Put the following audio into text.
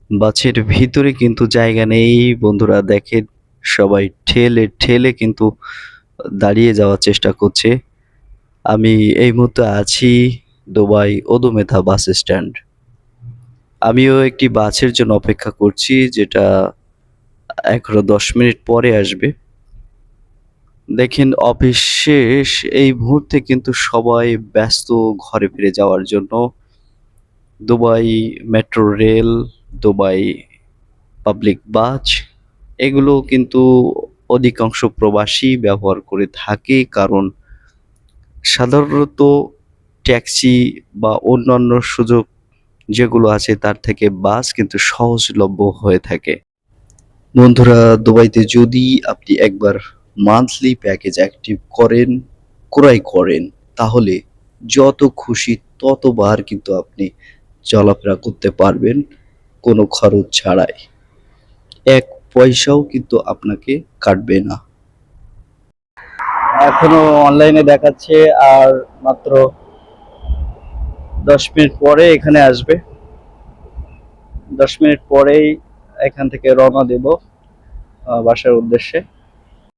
বাসের ভিতরে কিন্তু জায়গা নেই বন্ধুরা, দেখেন সবাই ঠেলে ঠেলে কিন্তু দাঁড়িয়ে যাওয়ার চেষ্টা করছে। আমি এই মুহূর্তে আছি দুবাই ওদুমেথা বাস স্ট্যান্ড। আমিও একটি বাসের জন্য অপেক্ষা করছি, যেটা এখনো ১০ মিনিট পরে আসবে। দেখেন অফিস শেষ, এই মুহূর্তে কিন্তু সবাই ব্যস্ত ঘরে ফিরে যাওয়ার জন্য। Dubai metro rail, Dubai public bus, এগুলো কিন্তু অধিকাংশ প্রবাসী ব্যবহার করে থাকে, কারণ সাধারণত ট্যাক্সি বা অন্যান্য সুযোগ যেগুলো আছে তার থেকে বাস কিন্তু সহজলভ্য হয়ে থাকে। বন্ধুরা, দুবাইতে যদি আপনি একবার মান্থলি প্যাকেজ অ্যাক্টিভ ক্রয় করেন, তাহলে যত খুশি ততবার কিন্তু আপনি চলাফেরা করতে পারবেন কোনো খরচ ছাড়াই। এক পয়সাও কিন্তু আপনাকে কাটবে না। এখনো অনলাইনে দেখাচ্ছে আর মাত্র ১০ মিনিট পরে এখানে আসবে। ১০ মিনিট পরেই এখান থেকে রওনা দেব বাসার উদ্দেশ্যে।